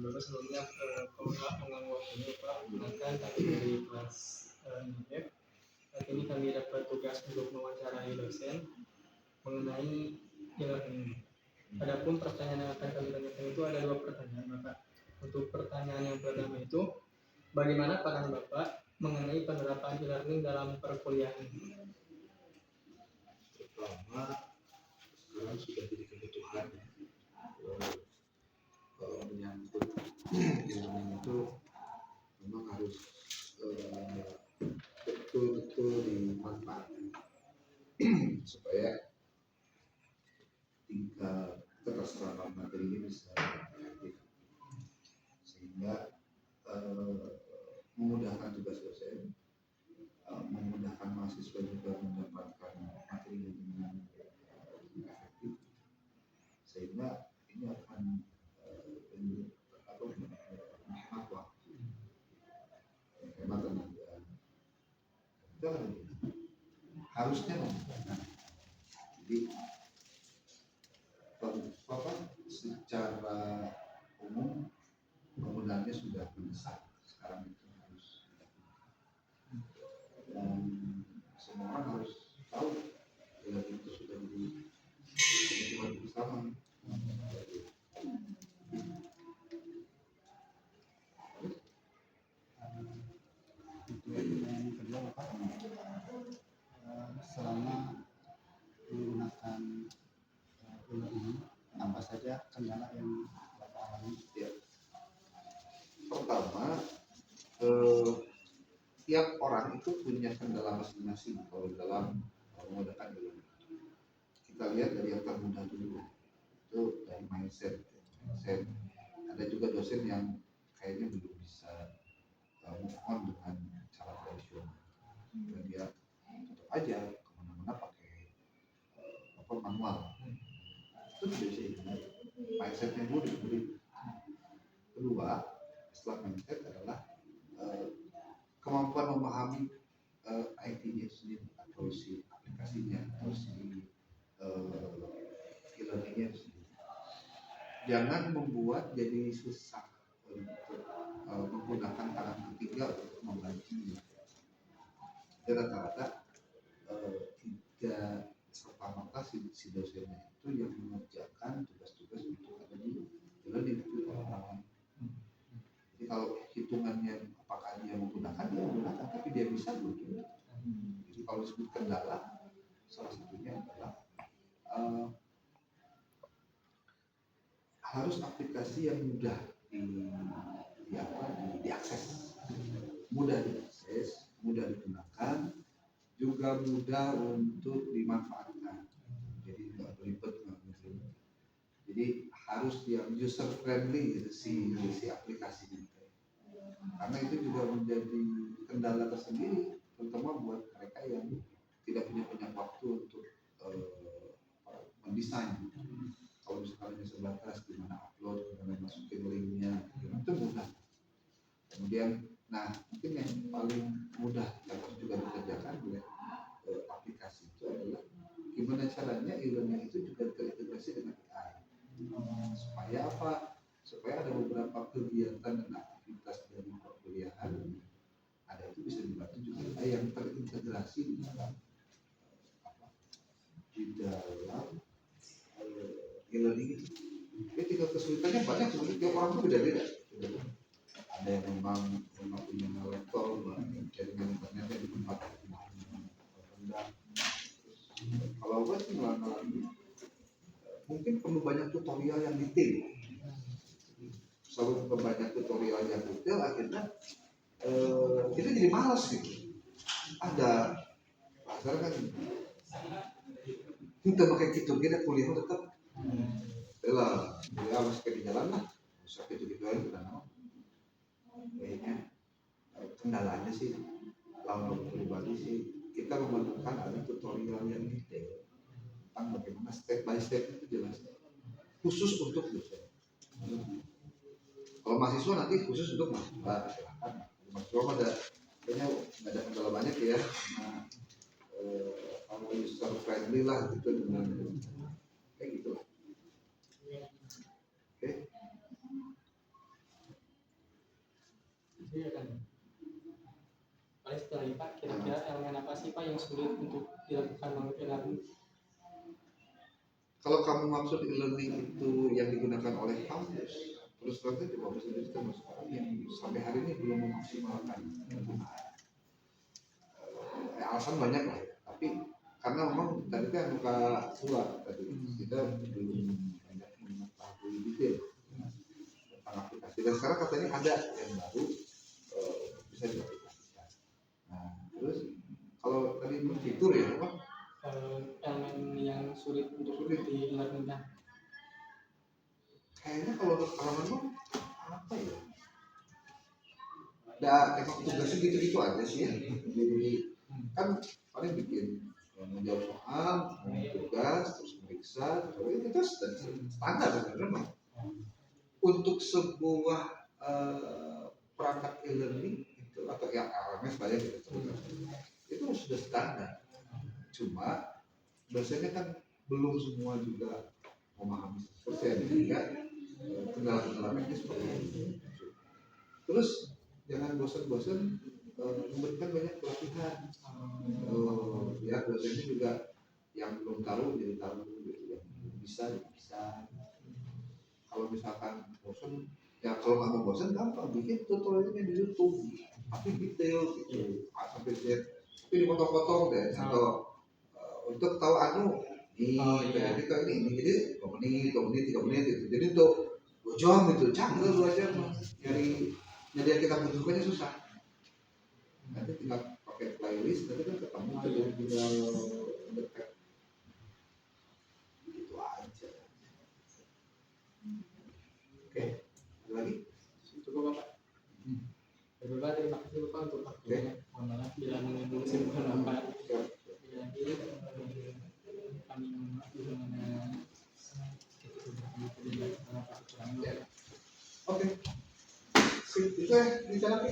Bapak sebelumnya mengganggu waktunya Pak, gunakan kami dari kelas NIF. Saat ini kami dapat tugas untuk mewawancarai dosen mengenai e-learning. Adapun pertanyaan yang akan kami tanyakan itu ada 2 pertanyaan Bapak. Untuk pertanyaan yang pertama itu, bagaimana pandangan Bapak mengenai penerapan e-learning dalam perkuliahan? Pertama, sekarang sudah jadi kebutuhan ya. Kalau menyangkut e-learning itu memang harus betul-betul dimanfaatkan supaya tingkat keterserapan materi ini bisa efektif, sehingga memudahkan tugas dosen, memudahkan mahasiswa juga mendapatkan materi dengan efektif, sehingga ini akan menghemat waktu, menghemat tenaga. Itu harusnya memudahkan. Jadi secara umum penggunaannya sudah besar. Sekarang itu harus dan semua orang harus tahu bila itu sudah jadi kebutuhan bersama. Yang kedua Bapak, selama menggunakan ini apa saja kendala yang Bapak alami? Ya. Pertama, tiap orang itu punya kendala masing-masing kalau dalam menggunakan ilmu. Kita lihat dari yang termudah dulu, itu dari mindset. Ada juga dosen yang kayaknya belum bisa move on dengan cara tradisional, dan dia tetap aja kemana-mana pakai manual. Itu tidak bisa dikenal. Mindsetnya dulu diberi. Kedua, setelah mindset adalah kemampuan memahami IT-nya sendiri, atau si aplikasinya, atau si e-learning-nya sendiri. Jangan membuat jadi susah untuk menggunakan tangan ketiga untuk membantu. Rata-rata tidak serta-merta si dosennya itu yang mengerjakan tugas-tugas untuk ada di e-learning, itu orang lain. Jadi kalau hitungannya apakah dia menggunakan, tapi dia bisa belum. Jadi kalau disebut kendala, salah satunya adalah harus aplikasi yang mudah diakses, mudah diakses, mudah digunakan, juga mudah untuk dimanfaatkan. Jadi nggak berlipat, jadi harus yang user friendly gitu, si aplikasinya. Karena itu juga menjadi kendala tersendiri, terutama buat mereka yang tidak punya banyak waktu untuk mendesain. Kalau misalnya sebatas gimana upload, gimana masukin linknya, itu mudah. Kemudian, mungkin yang paling mudah yang harus juga dikerjakan oleh aplikasi itu adalah gimana caranya e-learning itu juga terintegrasi dengan AI. Supaya apa? Supaya ada beberapa kegiatan dan aktivitas dari perkuliahan ada itu bisa dibantu juga yang terintegrasi di dalam e-learning itu. Jadi tinggal kesulitannya banyak, sebenarnya tiap orang itu beda-beda. Ada yang memang punya laptop, jaringan internetnya di tempat rendah. Kalau gue sih ngalami mungkin perlu banyak tutorial yang detail. Selalu banyak tutorial yang detail, akhirnya kita jadi malas gitu. Ada pasar kan kita pakai gitu, kita kuliah tetap lah, ya masih ke jalan lah, usah gitu aja kita mau. Kayaknya kendalanya sih, kalau pribadi sih kita memerlukan ada tutorial yang detail tentang bagaimana step by step itu jelas, khusus untuk dosen. Kalau mahasiswa nanti khusus untuk mahasiswa, silakan. Mahasiswa ada kayaknya nggak ada kendala banyak ya. Kalau user friendly lah gitu dengan kayak gitu lah. Oke. Iya kan. Paling setelah ini Pak, kira-kira elemen apa sih Pak yang sulit untuk dilakukan melalui e-learning? Kalau kamu maksud e-learning itu yang digunakan oleh kampus, terus terang saja kampus sendiri termasuk orang yang sampai hari ini belum memaksimalkan penggunaan. Alasan banyak lah, tapi karena memang tadi kan muka dua tadi kita belum banyak mengetahui detail tentang aplikasi. Dan sekarang katanya ada yang baru bisa diaplikasikan. Nah, terus kalau tadi fitur ya apa? Elemen yang sulit untuk di-learning kan? Kayaknya kalau pengalaman mah apa ya? Ada emang tugasnya gitu-gitu aja sih ya. Jadi kan paling bikin menjawab soal, tugas, terus meriksa, terus itu standar sebenarnya mah. Untuk sebuah perangkat e-learning itu atau yang LMS banyak gitu, itu sudah standar. Cuma dosennya kan belum semua juga memahami 100%, sehingga kendala-kendala teknis seperti itu. Terus jangan bosan-bosan memberikan banyak pelatihan. Ya dosennya juga yang belum tahu jadi tahu, gitu, yang bisa. Kalau misalkan bosan, ya kalau nggak mau bosan gampang bikin tutorialnya di YouTube, tapi detail gitu, sampai tapi dipotong-potong deh, atau untuk tahu jadi jadi 2 menit, 3 menit gitu. Jadi untuk 2 jam gitu, canggih 2 jam nyari yang kita butuhkannya susah. Nanti tinggal pakai playlist, nanti kan ketemu tinggal dekat gitu aja. Oke, ada lagi? Cukup Bapak. Bapak terima kasih Bapak untuk waktunya. Mohon maaf bila mengganggu kesibukan Bapak. Lagi kami mohon maaf bila mana Oke, sip, itu ya bicara.